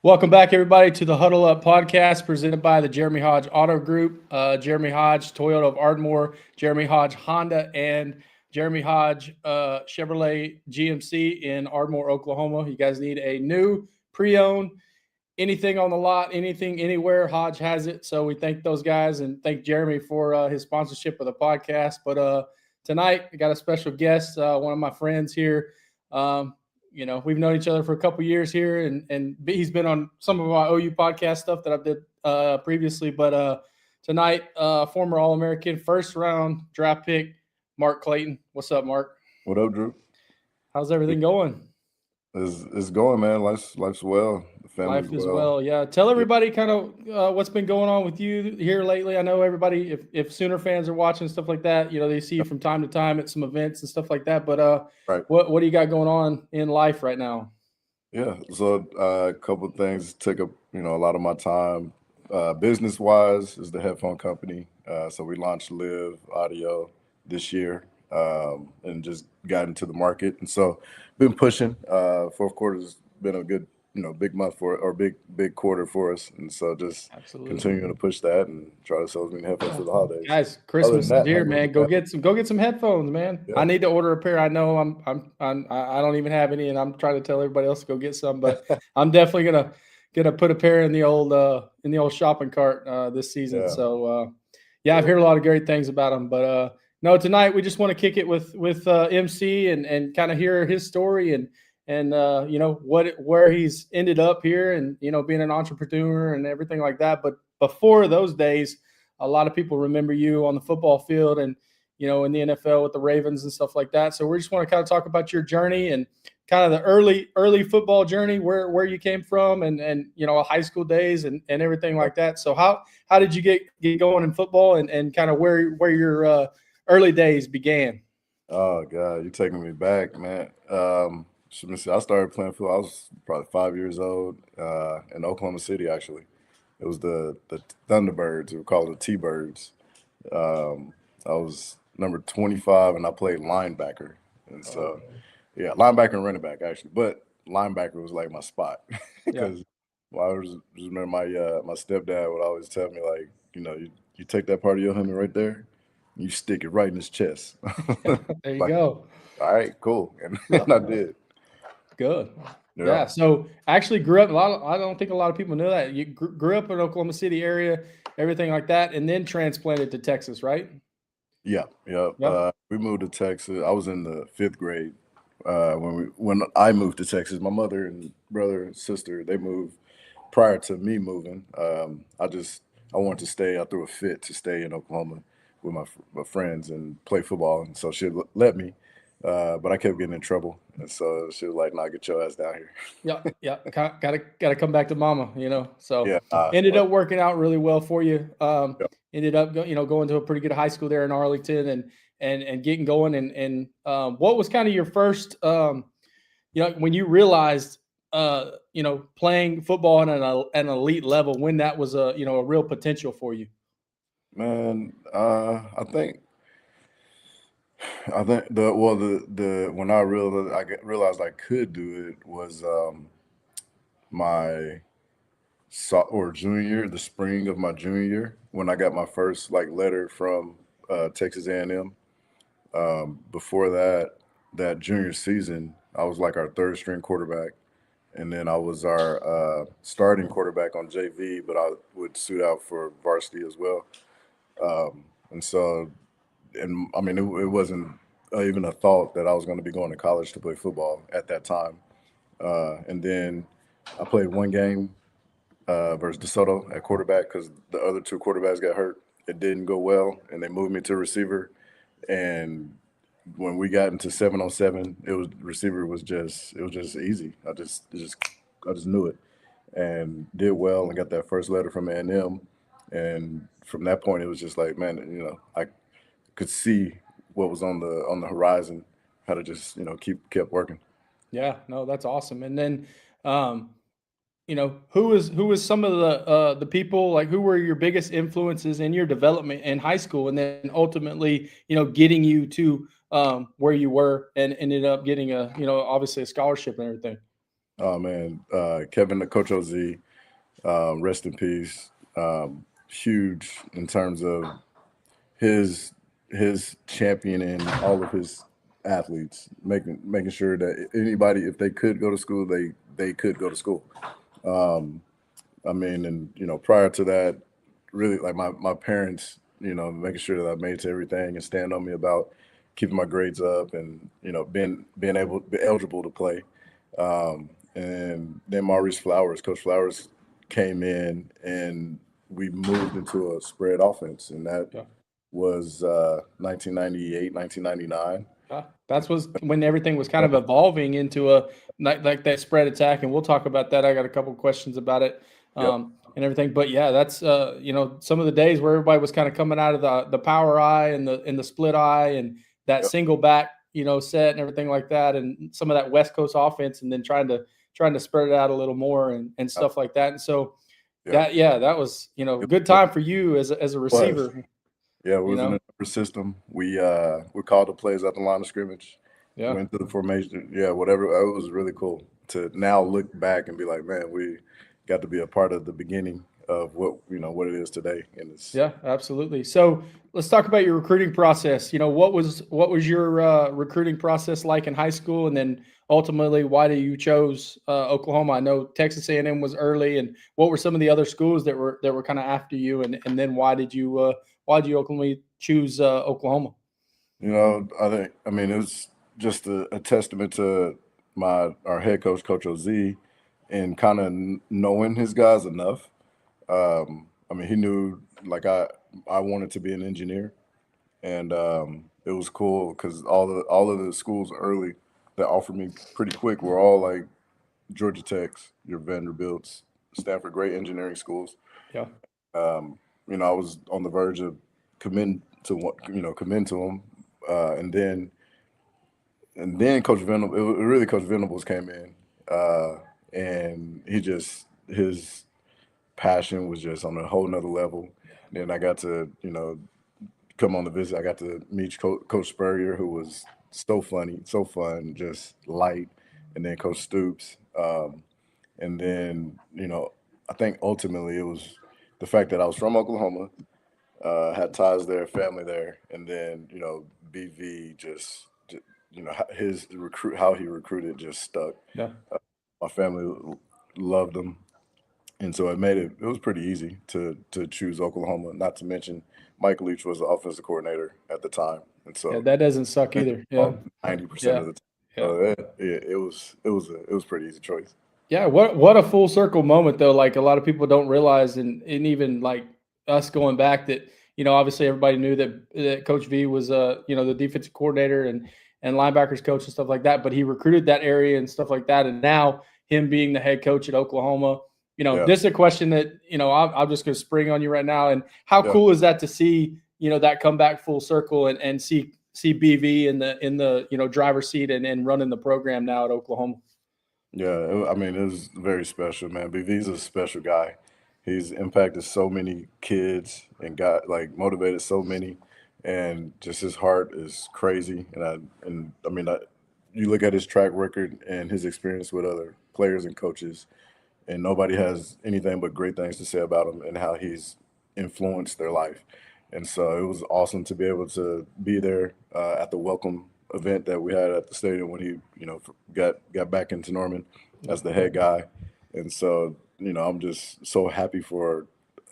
Welcome back, everybody, to the Huddle Up podcast presented by the Jeremy Hodge Auto Group. Jeremy Hodge, Toyota of Ardmore, Jeremy Hodge Honda, and Jeremy Hodge Chevrolet GMC in Ardmore, Oklahoma. You guys need a new pre-owned, anything on the lot, anything, anywhere, Hodge has it. So we thank those guys and thank Jeremy for his sponsorship of the podcast. But tonight, we got a special guest, one of my friends here. We've known each other for a couple years here, and he's been on some of our OU podcast stuff that I did previously. But tonight, former All-American, first round draft pick, Mark Clayton. What's up, Mark? What up, Drew? How's everything going? It's going, man. Life's well. The family's Life is well. Yeah. Tell everybody kind of what's been going on with you here lately. I know everybody, if Sooner fans are watching stuff like that, they see you from time to time at some events and stuff like that. But right. What do you got going on in life right now? Yeah. So a couple of things took up a lot of my time. Business wise is the headphone company. So we launched Live Audio this year and just got into the market. And so been pushing. Fourth quarter's been a good big month big quarter for us, and so just continuing to push that and try to sell as many headphones for the holidays. Guys, Christmas is here, man. Go get some headphones, man. Yeah. I need to order a pair. I know I don't even have any, and I'm trying to tell everybody else to go get some, but I'm definitely gonna put a pair in the old shopping cart this season. Yeah. So I've heard a lot of great things about them, but no, tonight we just want to kick it with MC and kind of hear his story and where he's ended up here and being an entrepreneur and everything like that. But before those days, a lot of people remember you on the football field and in the NFL with the Ravens and stuff like that. So we just want to kind of talk about your journey and kind of the early football journey, where you came from and high school days and everything like that. So how did you get going in football and kind of where your early days began? Oh God, you're taking me back, man. I started playing football. I was probably 5 years old in Oklahoma City, actually. It was the Thunderbirds. We were called the T-Birds. I was number 25, and I played linebacker. And so, linebacker and running back, actually. But linebacker was like my spot. Because I just remember my stepdad would always tell me, like, you take that part of your helmet right there, you stick it right in his chest. There you go. All right, cool. And I did. Good. Yeah. So actually grew up I don't think a lot of people know that you grew up in Oklahoma City area, everything like that, and then transplanted to Texas, right? Yeah. We moved to Texas. I was in the 5th grade when I moved to Texas. My mother and brother and sister, they moved prior to me moving. I wanted to stay. I threw a fit to stay in Oklahoma with my friends and play football, and so she let me. But I kept getting in trouble, and so she was like, "Nah, get your ass down here." Yeah. Gotta come back to mama, So ended up working out really well for you. Ended up going to a pretty good high school there in Arlington and getting going. And what was kind of your first, when you realized, playing football at an elite level, when that was a real potential for you? Man, I think when I realized I could do it was my junior year, the spring of my junior year, when I got my first letter from Texas A&M. Before that junior season, I was like our 3rd string quarterback, and then I was our starting quarterback on JV, but I would suit out for varsity as well. And so. And I mean, it wasn't even a thought that I was going to be going to college to play football at that time. And then I played one game versus DeSoto at quarterback because the other 2 quarterbacks got hurt. It didn't go well, and they moved me to receiver. And when we got into 7-on-7, receiver was just easy. I just knew it, and did well, and got that first letter from A&M. And from that point, it was just like, man, I could see what was on the horizon, how to just kept working. Yeah, no, that's awesome. And then who was some of the people, like, who were your biggest influences in your development in high school, and then ultimately getting you to where you were and ended up getting obviously a scholarship and everything? Oh man, Kevin, Coach Oz, rest in peace. Huge in terms of his his championing all of his athletes, making sure that anybody, if they could go to school, they could go to school. I mean, and prior to that, really like my parents, making sure that I made to everything and stand on me about keeping my grades up and being able be eligible to play. And then Maurice Flowers, Coach Flowers, came in and we moved into a spread offense, and that Yeah. was 1998, 1999. That's was when everything was kind of evolving into a like that spread attack, and we'll talk about that. I got a couple questions about it, Yep, and everything. But yeah, that's some of the days where everybody was kind of coming out of the power eye and the split eye and that yep, single back set and everything like that, and some of that West Coast offense, and then trying to spread it out a little more and stuff like that. And so yep. that was It good time for you as a was. receiver. Yeah, it You was in know, a number system. We called the plays at the line of scrimmage, yeah. went to the formation. Yeah, whatever. It was really cool to now look back and be like, man, we got to be a part of the beginning of what it is today. And it's Yeah, absolutely. So let's talk about your recruiting process. What was your recruiting process like in high school, and then ultimately why do you chose Oklahoma? I know Texas A&M was early, and what were some of the other schools that were kind of after you, and then why did you ultimately choose Oklahoma? I mean, it was just a testament to our head coach, Coach Oz, and kind of knowing his guys enough. I mean, he knew like I wanted to be an engineer, and it was cool because all of the schools early that offered me pretty quick were all like Georgia Tech's, your Vanderbilt's, Stanford, great engineering schools. Yeah, Um, I was on the verge of commit to them, and then Coach Venables, really Coach Venables came in, and his passion was just on a whole nother level. Then I got to come on the visit. I got to meet Coach Spurrier, who was so funny, so fun, just light, and then Coach Stoops. And then I think ultimately it was the fact that I was from Oklahoma, had ties there, family there, and then BV just his recruit how he recruited just stuck. yeah. My family loved him, and so it was pretty easy to choose Oklahoma. Not to mention Mike Leach was the offensive coordinator at the time, and Yeah, so that doesn't suck either. Yeah, 90% yeah, of the time. yeah. So it was a pretty easy choice. Yeah, what a full circle moment though. Like a lot of people don't realize, and even like us going back that obviously everybody knew that Coach V was the defensive coordinator and linebackers coach and stuff like that. But he recruited that area and stuff like that, and now him being the head coach at Oklahoma. Yeah, This is a question that I'm just going to spring on you right now. And how yeah, cool is that to see that come back full circle and see BV in the driver's seat and running the program now at Oklahoma. yeah. I mean, it was very special, man. BV's a special guy. He's impacted so many kids and got like motivated so many, and just his heart is crazy. I mean, you look at his track record and his experience with other players and coaches, and nobody has anything but great things to say about him and how he's influenced their life. And so it was awesome to be able to be there at the welcome event that we had at the stadium when he, got back into Norman Yeah. as the head guy. And so, I'm just so happy for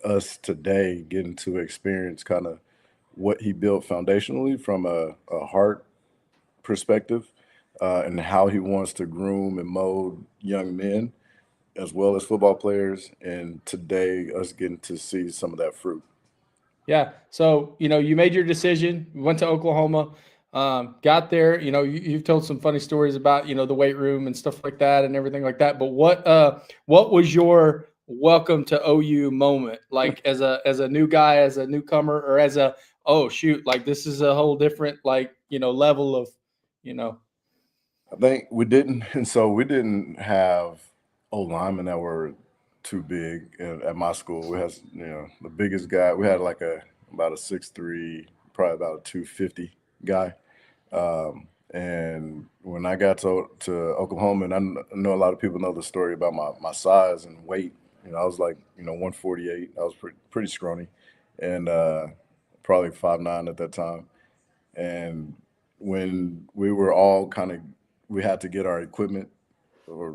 us today getting to experience kind of what he built foundationally from a heart perspective, and how he wants to groom and mold young men as well as football players, and today us getting to see some of that fruit. Yeah. So, you made your decision, went to Oklahoma, got there, you've told some funny stories about, the weight room and stuff like that and everything like that. But what was your welcome to OU moment? Like as a new guy, as a newcomer, or as oh shoot, like this is a whole different like, level of, you know, I think we didn't, and so we didn't have O linemen that were too big at my school. We had, the biggest guy. We had like about a 6'3", probably about a 250 guy. And when when I got to Oklahoma, and know a lot of people know the story about my size and weight. I was like 148. I was pretty scrawny, and probably 5'9" at that time. And when we were all we had to get our equipment or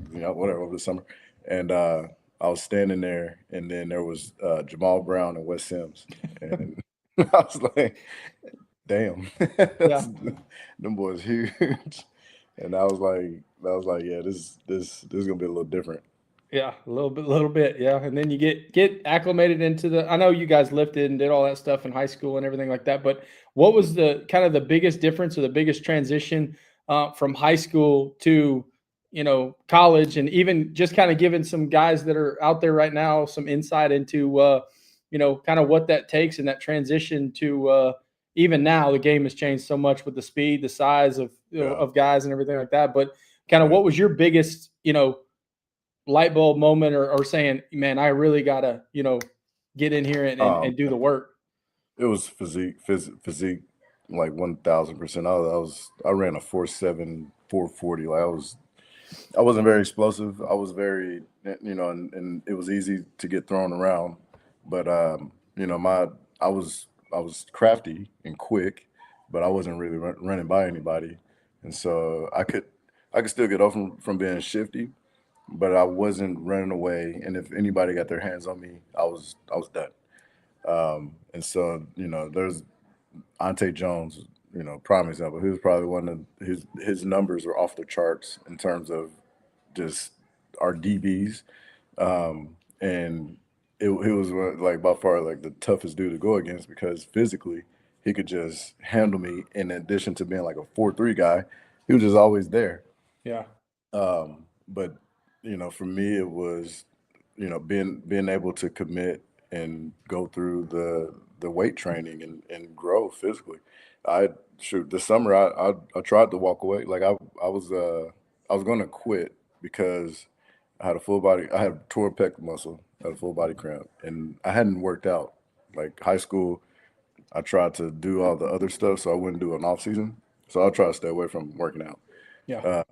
whatever over the summer, and I was standing there, and then there was Jamal Brown and Wes Sims, and I was like, "Damn, Yeah. them boys huge." And I was like, yeah, this is gonna be a little different. Yeah, a little bit, yeah. And then you get acclimated into the. I know you guys lifted and did all that stuff in high school and everything like that. But what was the kind of the biggest difference or the biggest transition from high school to college, and even just kind of giving some guys that are out there right now some insight into kind of what that takes and that transition to even now the game has changed so much with the speed, the size of Yeah, of guys and everything like that. But kind of right. what was your biggest light bulb moment, or saying, man, I really gotta, get in here and do the work? It was physique, like 1,000%. I ran a 4.7, 440. Like I wasn't very explosive. I was very, and it was easy to get thrown around. But my I was crafty and quick, but I wasn't really running by anybody, and so I could still get off from being shifty, but I wasn't running away. And if anybody got their hands on me, I was done. And so there's Ante Jones, prime example. He was probably one of his numbers were off the charts in terms of just our DBs, and he was like by far like the toughest dude to go against because physically he could just handle me. In addition to being like a 4-3 guy, he was just always there. Yeah. But for me, it was being able to commit and go through the weight training and grow physically. I shoot this summer I tried to walk away. Like I was going to quit because I had tore pec muscle, I had a full body cramp, and I hadn't worked out. Like high school, I tried to do all the other stuff, so I wouldn't do an off season. So I'll try to stay away from working out. Yeah.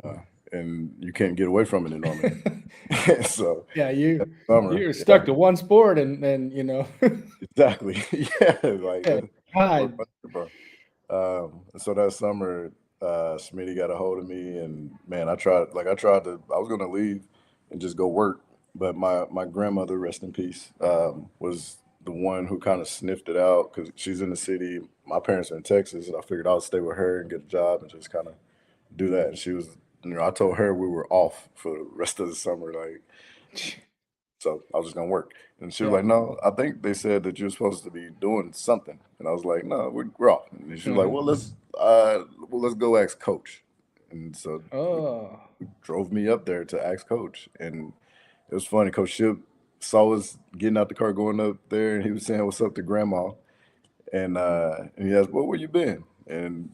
And you can't get away from it in Norman. So Yeah, that summer, you're yeah, stuck to one sport, and exactly. Yeah, like yeah, we're hide. bro. So that summer, Smitty got a hold of me, and man, I was gonna leave and just go work, but my grandmother, rest in peace, was the one who kind of sniffed it out because she's in the city. My parents are in Texas, and I figured I'll stay with her and get a job and just kind of do that. And she was, I told her we were off for the rest of the summer, like, so I was just gonna work. And she was Yeah. like, "No, I think they said that you're supposed to be doing something." And I was like, "No, we're off." And she was like, Uh-huh. "Well, let's go ask coach." And so we Oh, drove me up there to ask coach, and it was funny. Coach Ship saw us getting out the car, going up there, and he was saying, "What's up to Grandma?" And he asked, "Well, where you been?" And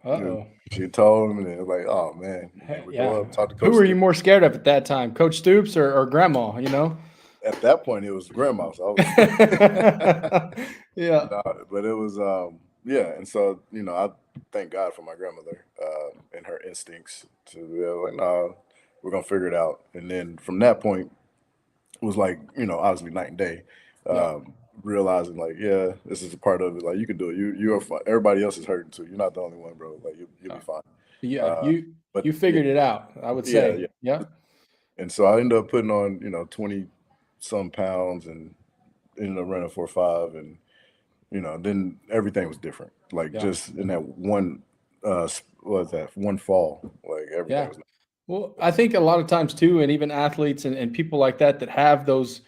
you know, uh-oh. she told him, and it was like, "Oh man!" And we Yeah. go up, talk to Who Coach were you Stoops. more scared of at that time, Coach Stoops or Grandma? At that point, it was Grandma, so I was Yeah. no, but it was yeah. And so I thank God for my grandmother and her instincts to be like, no, we're gonna figure it out. And then from that point, it was like obviously night and day. Yeah. Um, Realizing like, yeah, this is a part of it. Like you can do it. You're fine. Everybody else is hurting too. You're not the only one, bro. Like you'll be Yeah. fine. Yeah. Uh, You but yeah, figured it out, I would yeah, say. yeah. Yeah. And so I ended up putting on 20 some pounds and ended up running 4.5 and then everything was different. Like Yeah. just in that one, what was that one fall? Like everything Yeah. was. Well, I think a lot of times too, and even athletes and people like that that have those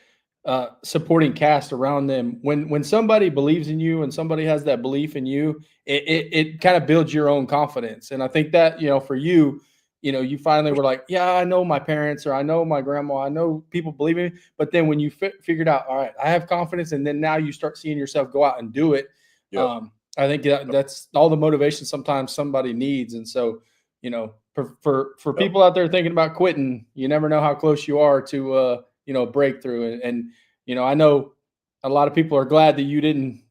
supporting cast around them, when somebody believes in you and somebody has that belief in you, it kind of builds your own confidence. And I think that for you, you finally were like, yeah, I know my parents or I know my grandma, I know people believe in me. But then when you figured out, all right, I have confidence, and then now you start seeing yourself go out and do it. Yep. I think that's all the motivation sometimes somebody needs. And so for Yep. people out there thinking about quitting, you never know how close you are to breakthrough. And I know a lot of people are glad that you didn't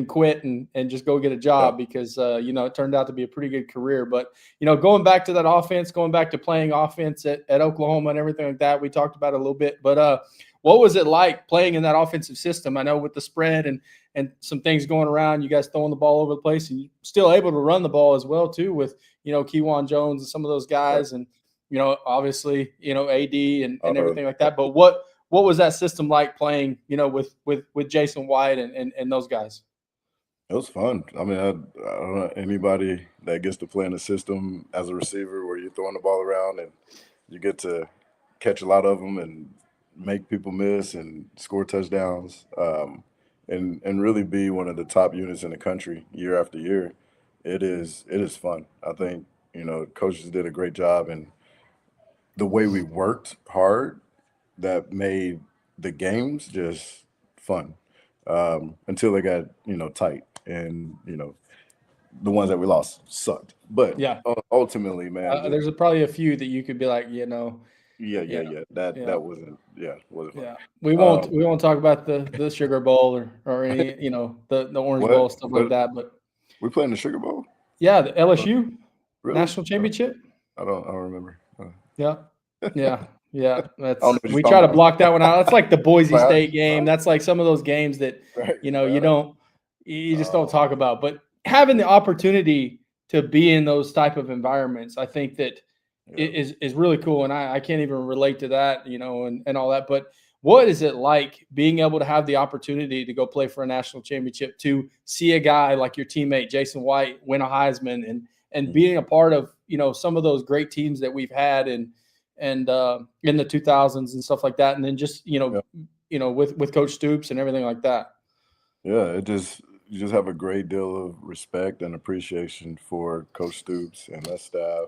quit and just go get a job because it turned out to be a pretty good career. But going back to that offense, going back to playing offense at Oklahoma and everything like that, we talked about it a little bit. But what was it like playing in that offensive system? I know with the spread and some things going around, you guys throwing the ball over the place, and you're still able to run the ball as well too with Kewan Jones and some of those guys, and obviously AD and everything like that. But what was that system like playing with Jason White and those guys? It was fun. I mean, I don't know anybody that gets to play in a system as a receiver where you're throwing the ball around and you get to catch a lot of them and make people miss and score touchdowns, and really be one of the top units in the country year after year. It is fun. I think coaches did a great job, and the way we worked hard that made the games just fun, until they got tight, and the ones that we lost sucked. But Yeah, ultimately, man, there's probably a few that you could be like, that wasn't fun. yeah. We won't talk about the Sugar Bowl or any the Orange What Bowl, stuff like what that. But we playing the Sugar Bowl? yeah, the LSU Really? national championship. I don't remember. Yeah, yeah, yeah. I don't know what you're We talking try to about. block that one out. That's like the Boise Like, State game. That's like some of those games that right, you just don't talk about. But having the opportunity to be in those type of environments, I think that yeah. is really cool. And I can't even relate to that, and all that. But what is it like being able to have the opportunity to go play for a national championship, to see a guy like your teammate Jason White win a Heisman, and being a part of some of those great teams that we've had and in the 2000s and stuff like that, and then just with Coach Stoops and everything like that. Yeah, you just have a great deal of respect and appreciation for Coach Stoops and that staff.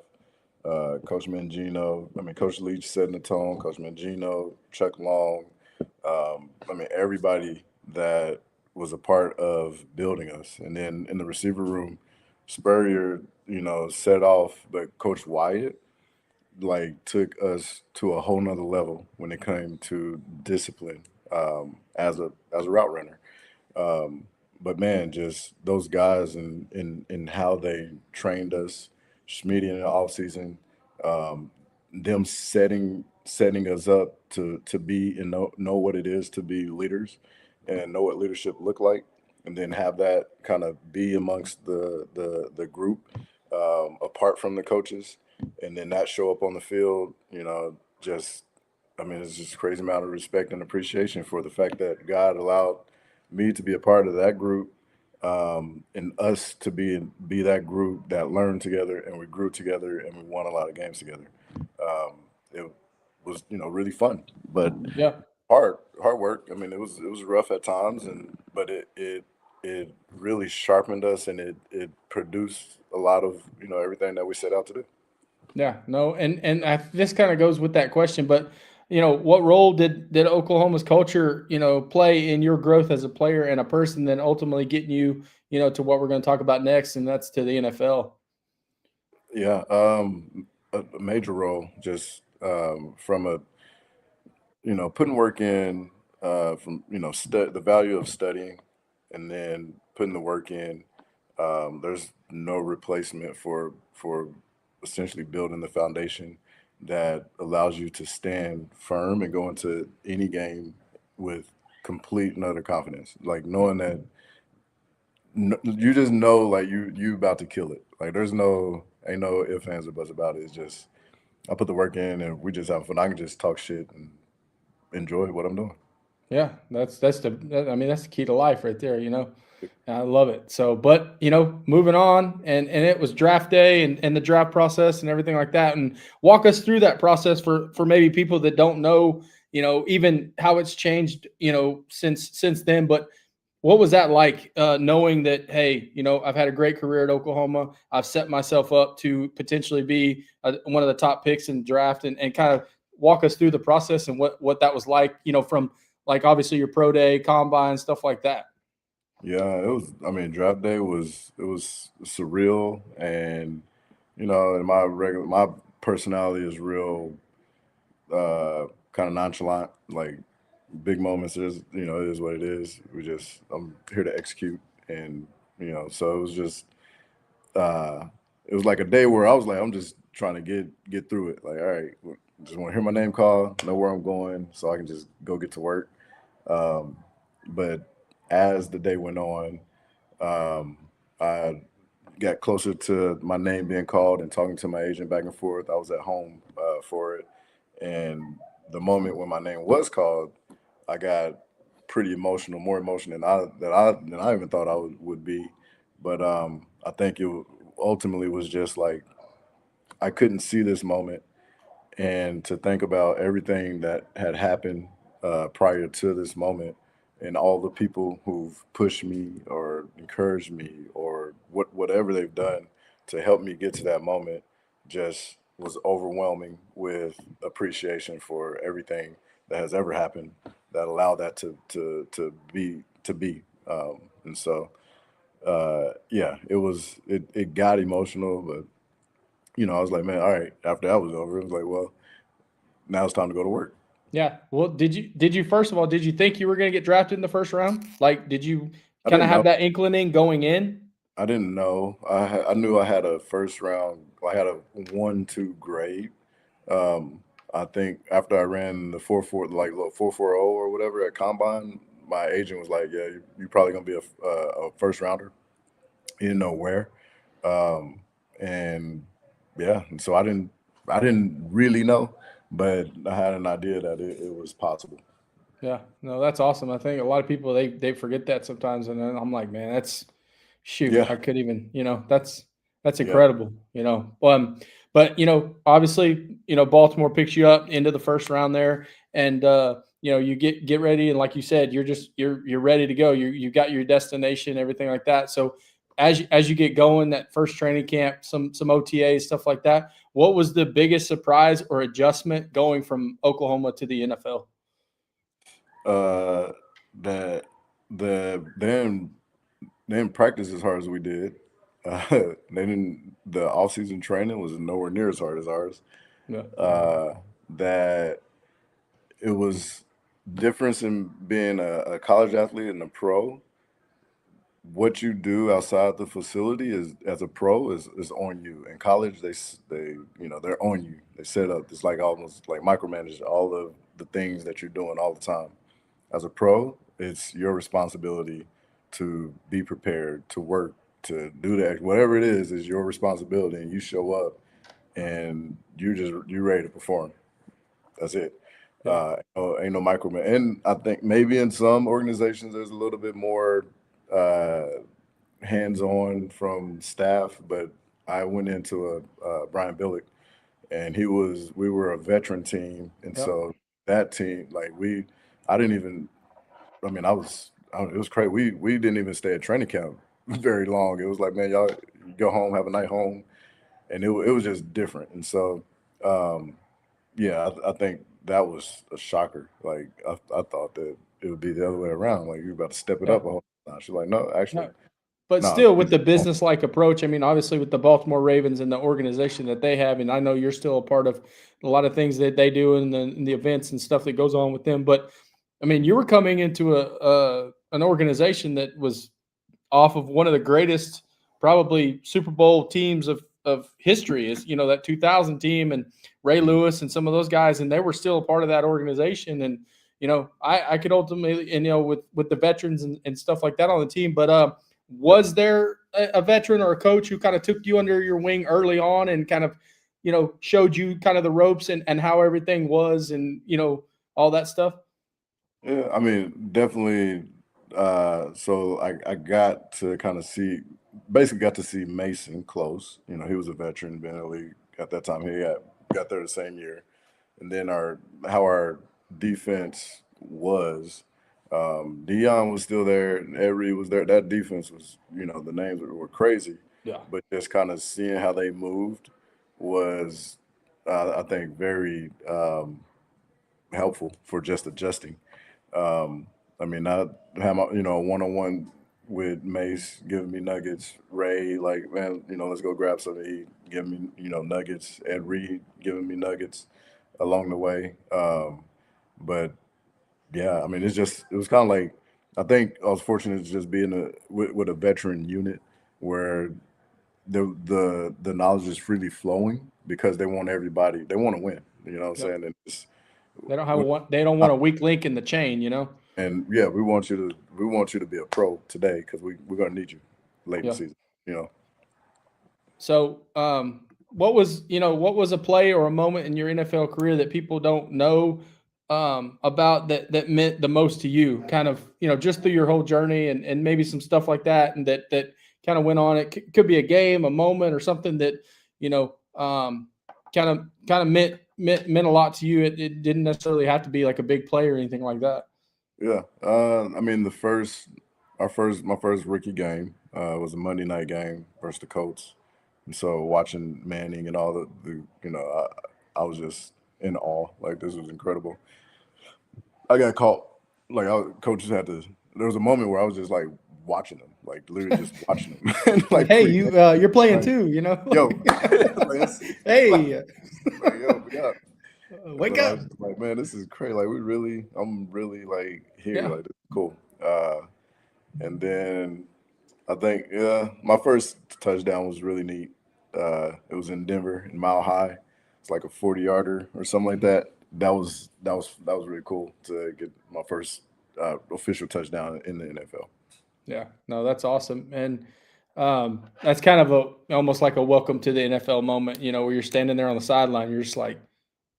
Coach Mangino, Coach Leach setting the tone, Coach Mangino, Chuck Long, everybody that was a part of building us. And then in the receiver room, Spurrier, set off, but Coach Wyatt, like, took us to a whole nother level when it came to discipline, as a route runner. But man, just those guys and how they trained us, Schmidt in the off season, them setting us up to be and know what it is to be leaders and know what leadership look like, and then have that kind of be amongst the group, apart from the coaches, and then that show up on the field. Just it's just a crazy amount of respect and appreciation for the fact that God allowed me to be a part of that group, and us to be that group that learned together and we grew together and we won a lot of games together. It was really fun, but Yeah. hard work. It was rough at times, but it really sharpened us, and it produced a lot of everything that we set out to do. Yeah, no, and this kind of goes with that question, but what role did Oklahoma's culture play in your growth as a player and a person, then ultimately getting you to what we're going to talk about next, and that's to the NFL? Yeah, a major role, just from a putting work in, from the value of studying, and then putting the work in. There's no replacement for essentially building the foundation that allows you to stand firm and go into any game with complete and utter confidence, like knowing that you just know, like, you about to kill it. Like, ain't no ifs, ands, or buts about it. It's just I put the work in and we just have fun. I can just talk shit and enjoy what I'm doing. Yeah, that's that's the key to life right there. I love it. So, but moving on, and it was draft day and the draft process and everything like that. And walk us through that process for maybe people that don't know, even how it's changed, since then. But what was that like, knowing that, hey, I've had a great career at Oklahoma. I've set myself up to potentially be one of the top picks in the draft, and kind of walk us through the process and what that was like, from like obviously your pro day, combine, stuff like that. Yeah, it was. Draft day was surreal, and and my personality is real, kind of nonchalant. Like, big moments is it is what it is. I'm here to execute, and so it was just uh, it was like a day where I was like, I'm just trying to get through it. Like, all right, just want to hear my name called, know where I'm going, so I can just go get to work. Um, but as the day went on, um, I got closer to my name being called and talking to my agent back and forth. I was at home for it, and the moment when my name was called, I got pretty emotional, more emotional than I even thought I would be. But I think ultimately was just like I couldn't see this moment, and to think about everything that had happened prior to this moment and all the people who've pushed me or encouraged me or whatever they've done to help me get to that moment just was overwhelming with appreciation for everything that has ever happened that allowed that to be and so yeah, it got emotional, but I was like, man, all right, after that was over, it was like, well, now it's time to go to work. Yeah. Well, did you first of all, did you think you were going to get drafted in the first round? Like, did you I kind of didn't have know. that inkling going in? I didn't know. I knew I had a first round. I had a 1-2 grade. Um, I think after I ran the 4-4, like 4.40 or whatever at combine, my agent was like, "Yeah, you're probably gonna be a first rounder." He didn't know where, um, and yeah, and so I didn't really know, but I had an idea that it was possible. Yeah, no, that's awesome. I think a lot of people they forget that sometimes, and then I'm like, man, that's shoot, Yeah, I could even, that's yeah. incredible, but obviously, Baltimore picks you up into the first round there, and you get ready, and like you said, you're ready to go. You got your destination, everything like that. So as you get going, that first training camp, some OTAs, stuff like that. What was the biggest surprise or adjustment going from Oklahoma to the NFL? Uh, that they didn't practice as hard as we did. They didn't. The off season training was nowhere near as hard as ours. Yeah. Uh, that it was difference in being a college athlete and a pro. What you do outside the facility is as a pro is on you. In college, they're on you. They set up. It's like almost like micromanage all of the things that you're doing all the time. As a pro, it's your responsibility to be prepared, to work, to do that. Whatever it is your responsibility, and you show up and you're ready to perform. That's it. Yeah. Ain't no microman. And I think maybe in some organizations there's a little bit more uh, hands-on from staff, but I went into a Brian Billick, and we were a veteran team, and Yep. so that team, like I didn't even I mean, it was crazy. We didn't even stay at training camp very long. It was like, man, y'all go home, have a night home, and it was just different. And so, um, yeah, I think that was a shocker. Like I thought that it would be the other way around. Like you're about to step it Yeah. up a whole notch. She's like, no, actually, No, but no. still with the business-like approach, I mean, obviously with the Baltimore Ravens and the organization that they have, and I know you're still a part of a lot of things that they do and the events and stuff that goes on with them. But I mean, you were coming into an organization that was off of one of the greatest probably Super Bowl teams of history is that 2000 team and Ray Lewis and some of those guys, and they were still a part of that organization. And I could ultimately, and with the veterans and stuff like that on the team. But was there a veteran or a coach who kind of took you under your wing early on and kind of showed you kind of the ropes and how everything was and all that stuff? Yeah, I mean, definitely. So I got to kind of basically got to see Mason close. He was a veteran, been in the league at that time. He got there the same year, and then how our defense was. Dion was still there, and Ed Reed was there. That defense was, the names were crazy, Yeah. but just kind of seeing how they moved was, I think, very helpful for just adjusting. Um, I mean, I have my, one on one with Mace giving me nuggets. Ray, like, man, let's go grab something to eat. Giving me, nuggets. Ed Reed giving me nuggets along the way. But yeah, I mean, it was kind of like I think I was fortunate to just be with a veteran unit where the knowledge is freely flowing because they want everybody. They want to win. You know what I'm Yep. saying? And it's, They don't want a weak link in the chain, you know? and yeah, we want you to be a pro today because we're gonna need you late in the Yeah. season. You know. So, what was a play or a moment in your NFL career that people don't know about that meant the most to you? Kind of, just through your whole journey, and maybe some stuff like that, and that kind of went on. It could be a game, a moment, or something that you know kind of meant a lot to you. It didn't necessarily have to be like a big play or anything like that. Yeah. I mean, my first rookie game was a Monday night game versus the Colts, and so watching Manning and all I was just in awe. Like this was incredible. I got caught. Like coaches had to. There was a moment where I was just like watching them, like literally just watching them, and Like, like hey, pre. you're playing Like, too, yo, like, like, hey, like, yo, we up. wake But I was up. just like, man, this is crazy. Like, I'm really like here. Yeah. Like, this is cool. And then I think, yeah, my first touchdown was really neat. It was in Denver, in Mile High. It's like a 40-yarder or something like that. That was really cool to get my first official touchdown in the NFL. Yeah, no, that's awesome, and that's kind of a almost like a welcome to the NFL moment, where you're standing there on the sideline, you're just like,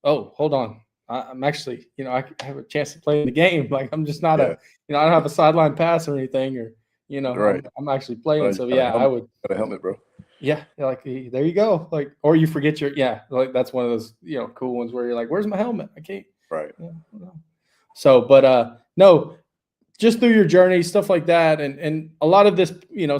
oh, hold on, I'm actually, I have a chance to play in the game. Like I'm just not Yeah, I don't have a sideline pass or anything, or right. I'm actually playing. You So got a yeah, I helmet. would, Got a helmet, bro. yeah, like there you go, like, or you forget like that's one of those cool ones where you're like, where's my helmet? I can't. Right. Yeah, no. So, but no, just through your journey, stuff like that, and a lot of this,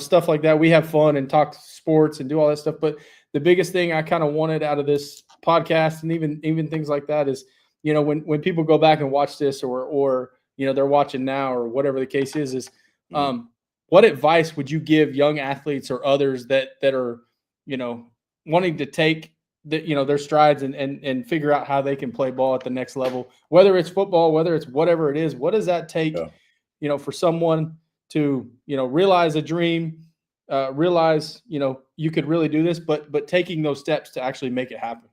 stuff like that. We have fun and talk sports and do all that stuff. But the biggest thing I kind of wanted out of this podcast, and even things like that, is when people go back and watch this, or they're watching now, or whatever the case is Mhm. um, what advice would you give young athletes or others that are you know wanting to take their strides, and figure out how they can play ball at the next level, whether it's football, whether it's whatever it is. What does that take? Yeah. For someone to realize a dream, realize you could really do this, but taking those steps to actually make it happen.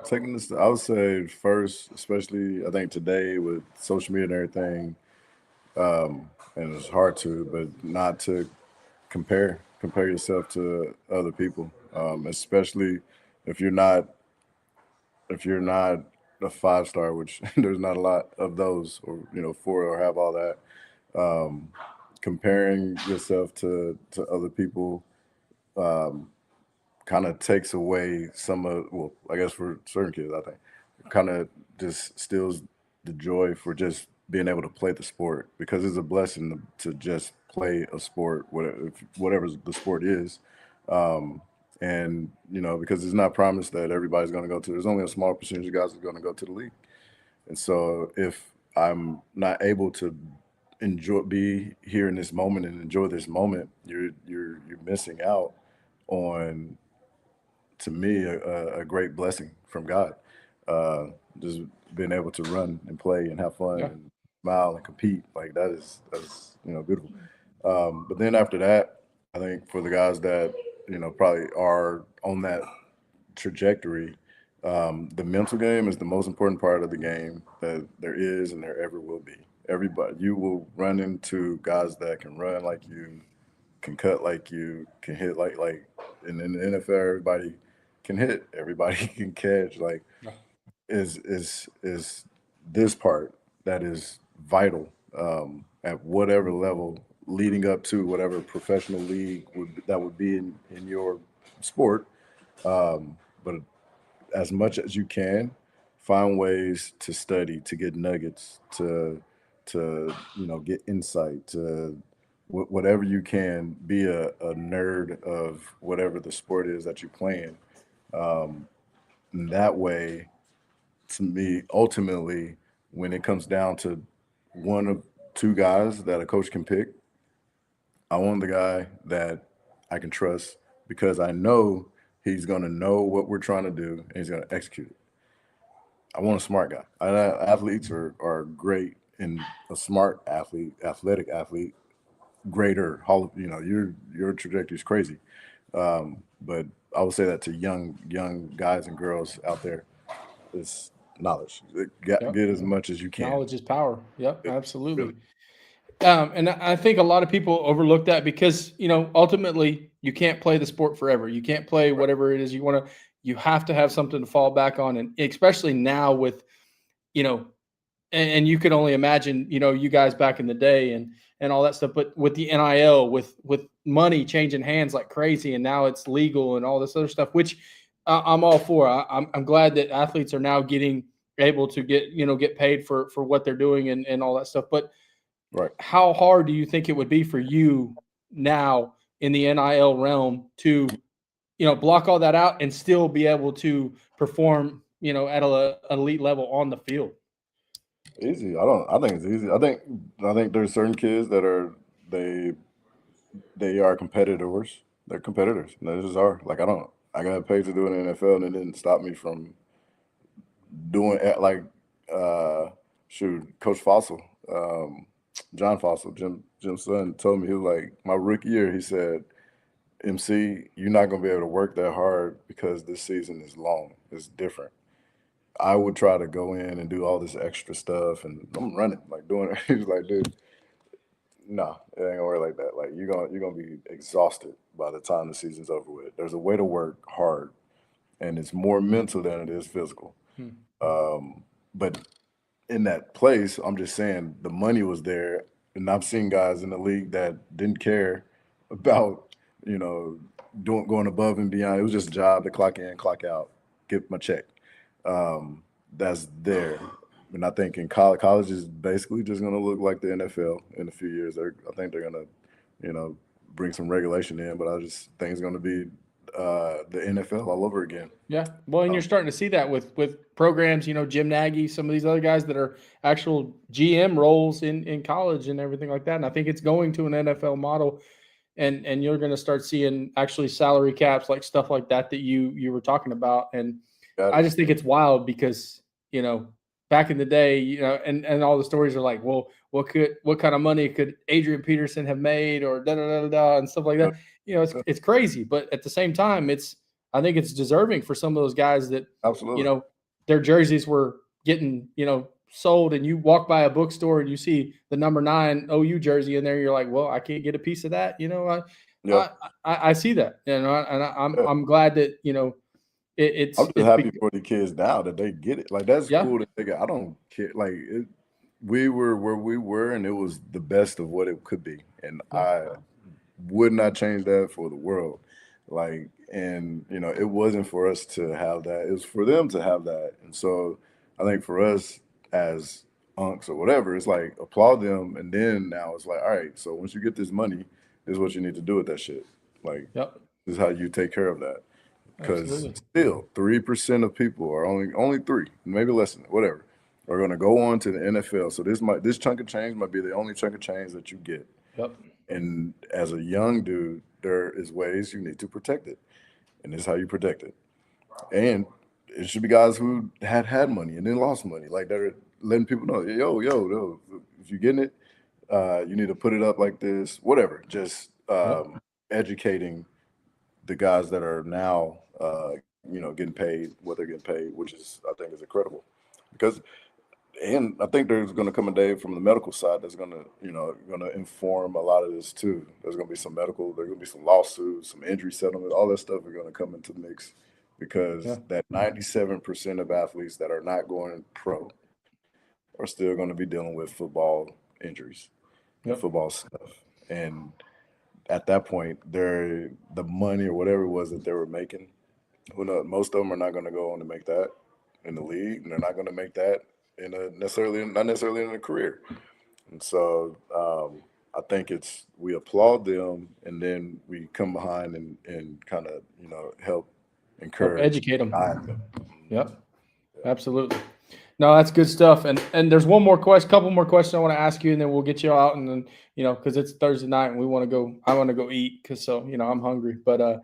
Taking this, I would say first, especially I think today with social media and everything, and it's hard to, but not to compare yourself to other people, especially if you're not if you're not a 5 star, which there's not a lot of those, or four, or have all that. Um, Comparing yourself to other people um, kind of takes away some of, well, I guess for certain kids, I think, kind of just steals the joy for just being able to play the sport, because it's a blessing to just play a sport, whatever the sport is. Um, and because it's not promised that everybody's going to go to. There's only a small percentage of guys that are going to go to the league. And so if I'm not able to be here in this moment and enjoy this moment, you're missing out on, to me, a great blessing from God. Uh, just being able to run and play and have fun Yeah. and smile and compete, like that's beautiful. But then after that, I think for the guys that probably are on that trajectory, the mental game is the most important part of the game that there is and there ever will be. Everybody, you will run into guys that can run like you, can cut like you, can hit like, and in the NFL, everybody can hit, everybody can catch. Like, Yeah. is this part that is vital at whatever level, leading up to whatever professional league that would be in your sport. But as much as you can, find ways to study, to get nuggets, to get insight, to whatever you can, be a nerd of whatever the sport is that you're playing. And that way, to me, ultimately, when it comes down to one of two guys that a coach can pick, I want the guy that I can trust, because I know he's going to know what we're trying to do and he's going to execute it. I want a smart guy. Athletes are great and a smart athlete, athletic athlete, greater your trajectory is crazy. But I would say that to young guys and girls out there is knowledge. Yep. Get as much as you can. Knowledge is power. Yep, Yeah, really. absolutely. And I think a lot of people overlook that because, ultimately you can't play the sport forever. You can't play Right. whatever it is you want to. You have to have something to fall back on, and especially now with, you know, and you could only imagine, you guys back in the day and all that stuff. But with the NIL, with money changing hands like crazy, and now it's legal and all this other stuff, which I'm all for. I'm glad that athletes are now getting able to get paid for what they're doing and all that stuff. But Right. how hard do you think it would be for you now in the NIL realm to, block all that out and still be able to perform, at an elite level on the field? Easy. I think it's easy. I think there's certain kids that they they are competitors. They're competitors. And they just are. Like I got paid to do it in the NFL and it didn't stop me from doing it like shoot, Coach Fossil, John Fossil, Jim's son told me, he was like, my rookie year, he said, MC, you're not gonna be able to work that hard because this season is long. It's different. I would try to go in and do all this extra stuff and I'm running, like doing it. He's like, dude, nah, it ain't gonna work like that. Like you're gonna be exhausted by the time the season's over with. There's a way to work hard and it's more mental than it is physical. Hmm. But in that place, I'm just saying the money was there, and I've seen guys in the league that didn't care about you know doing going above and beyond. It was just a job to clock in, clock out, get my check. That's there. And I think in college is basically just going to look like the NFL in a few years. I think they're going to, bring some regulation in, but I just think it's going to be the NFL all over again. Yeah. Well, and you're starting to see that with programs, Jim Nagy, some of these other guys that are actual GM roles in college and everything like that. And I think it's going to an NFL model, and you're going to start seeing actually salary caps, like stuff like that you were talking about. And Got I it. just think it's wild because, back in the day, and all the stories are like, well, what kind of money could Adrian Peterson have made, or da da da da da and stuff like Yeah, that. It's crazy, but at the same time, I think it's deserving for some of those guys that, you absolutely. know, their jerseys were getting, sold, and you walk by a bookstore and you see the number 9 OU jersey in there. You're like, well, I can't get a piece of that. Yeah, I see that, and yeah. I'm glad that, I'm just it's happy for the kids now that they get it. Like that's yeah, cool that they got. I don't care. Like we were where we were, and it was the best of what it could be, and yeah, I would not change that for the world. Like, and it wasn't for us to have that. It was for them to have that. And so I think for us as unks or whatever, it's like applaud them, and then now it's like, all right. So once you get this money, this is what you need to do with that shit. Like, yep, this is how you take care of that. Because absolutely, still, 3% of people are only three, maybe less than that, whatever, are going to go on to the NFL. So this chunk of change might be the only chunk of change that you get. yep, And as a young dude, there is ways you need to protect it, and this is how you protect it. And it should be guys who had money and then lost money, like they're letting people know, yo, if you're getting it, you need to put it up like this, whatever. Just yep, educating the guys that are now, getting paid what they're getting paid, which is I think is incredible, because and I think there's going to come a day from the medical side that's going to, going to inform a lot of this too. There's going to be some medical, there's going to be some lawsuits, some injury settlement, all that stuff are going to come into the mix yeah, because that 97% of athletes that are not going pro are still going to be dealing with football injuries and yep, football stuff. And at that point, the money or whatever it was that they were making, who knows? Most of them are not going to go on to make that in the league, and they're not going to make that in a not necessarily in a career. And so I think we applaud them, and then we come behind and kind of help help encourage, educate them. guide them. Yep, absolutely. No, that's good stuff. And there's one more question, couple more questions I want to ask you, and then we'll get you out. And then because it's Thursday night and we want to go, I want to go eat because I'm hungry. But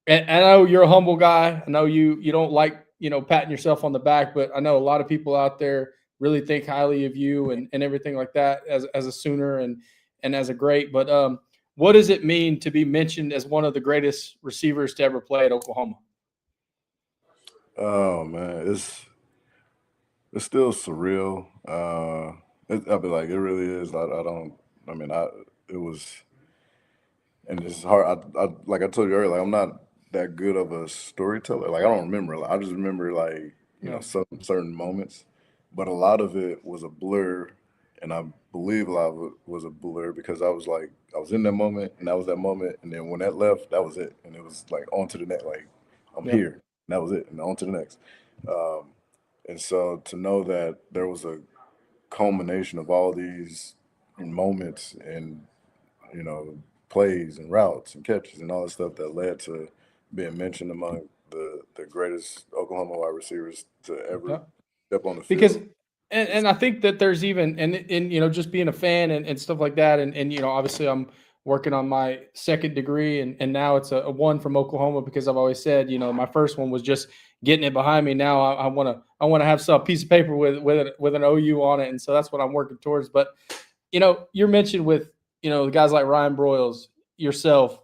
and I know you're a humble guy. I know you don't like patting yourself on the back, but I know a lot of people out there really think highly of you and everything like that as a Sooner and as a great. But what does it mean to be mentioned as one of the greatest receivers to ever play at Oklahoma? Oh man, it's still surreal. I'll be like, it really is. I don't. I mean, I it was, and it's hard. I like I told you earlier, like, I'm not that good of a storyteller. Like I don't remember. Like, I just remember like some certain moments, but a lot of it was a blur, and I believe a lot of it was a blur because I was in that moment, and that was that moment, and then when that left, that was it, and it was like on to the next. Like I'm Yeah. here, and that was it, and on to the next. Um, and so to know that there was a culmination of all these moments and you know plays and routes and catches and all the stuff that led to being mentioned among the greatest Oklahoma wide receivers to ever Yep. step on the Because field. and I think that there's even and just being a fan and stuff like that and obviously I'm working on my second degree and now it's a one from Oklahoma because I've always said my first one was just getting it behind me. Now I want to have some piece of paper with an OU on it, and so that's what I'm working towards. But you're mentioned with, the guys like Ryan Broyles, yourself,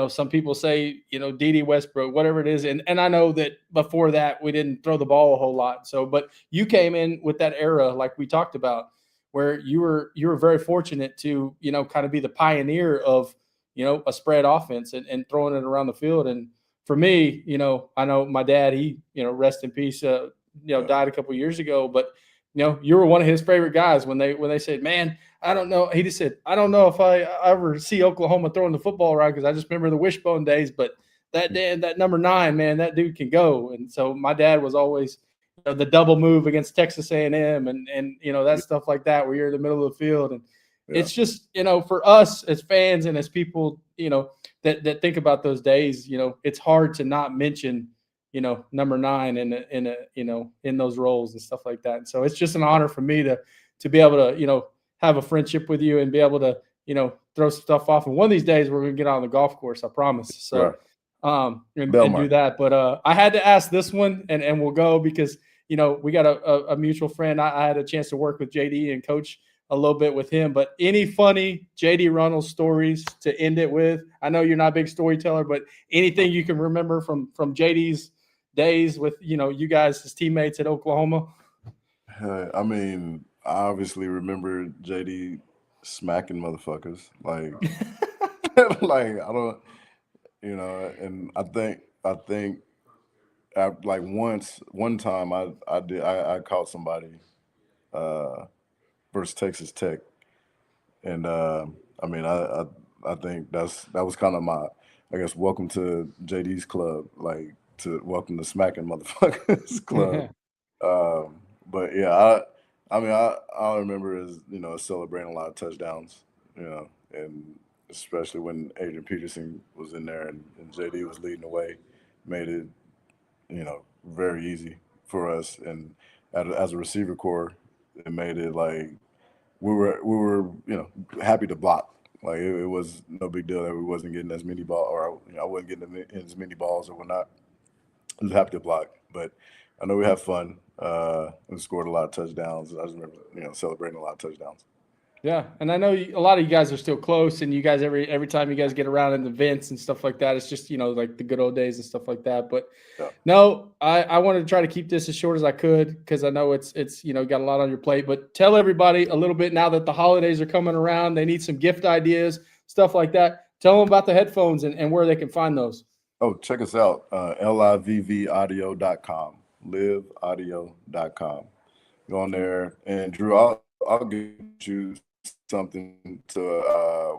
some people say, D.D. Westbrook, whatever it is. And I know that before that, we didn't throw the ball a whole lot. So, but you came in with that era, like we talked about, where you were very fortunate to, kind of be the pioneer of, a spread offense and throwing it around the field. And for me, I know my dad, he, rest in peace, died a couple of years ago, but you were one of his favorite guys when they said, man, I don't know. He just said, I don't know if I ever see Oklahoma throwing the football around because I just remember the wishbone days. But that number 9, man, that dude can go. And so my dad was always the double move against Texas A&M and that stuff like that where you're in the middle of the field. And it's just for us as fans and as people that think about those days, it's hard to not mention number 9 in those roles and stuff like that. And so it's just an honor for me to be able to have a friendship with you and be able to throw stuff off. And one of these days we're gonna get on the golf course, I promise. So and do that. But I had to ask this one, and we'll go because we got a mutual friend. I had a chance to work with JD and coach a little bit with him. But any funny JD Runnels stories to end it with? I know you're not a big storyteller, but anything you can remember from JD's days with you guys as teammates at Oklahoma? I mean, I obviously remember JD smacking motherfuckers like like I don't and I think like one time I caught somebody versus Texas Tech, and I mean I think that was kind of my, I guess, welcome to JD's club, like to welcome to smacking motherfuckers club. But yeah, I mean I remember as celebrating a lot of touchdowns, and especially when Adrian Peterson was in there and JD was leading the way, made it very easy for us. And as a receiver core, it made it like we were happy to block. Like it was no big deal that we wasn't getting as many balls, or I wasn't getting as many balls or whatnot. I was happy to block, but I know we had fun and scored a lot of touchdowns. I just remember celebrating a lot of touchdowns. Yeah, and I know a lot of you guys are still close, and you guys every time you guys get around in events and stuff like that, it's just like the good old days and stuff like that. But Yeah. no, I wanted to try to keep this as short as I could because I know it's got a lot on your plate. But tell everybody a little bit now that the holidays are coming around, they need some gift ideas, stuff like that. Tell them about the headphones and where they can find those. Oh, check us out, livvaudio.com, liveaudio.com. Go on there, and Drew, I'll get you something to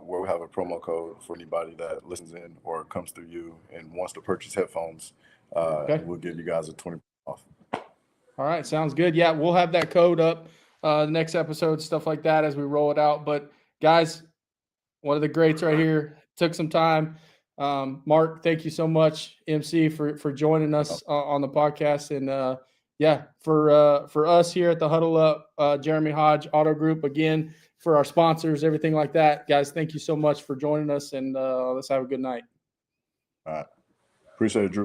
where we have a promo code for anybody that listens in or comes through you and wants to purchase headphones. Okay. We'll give you guys a 20% off. All right, sounds good. Yeah, we'll have that code up the next episode, stuff like that as we roll it out. But guys, one of the greats right here. Took some time. Mark, thank you so much, MC, for joining us on the podcast. And yeah, for us here at the Huddle Up, Jeremy Hodge Auto Group, again, for our sponsors, everything like that. Guys, thank you so much for joining us, and let's have a good night. All right. Appreciate it, Drew.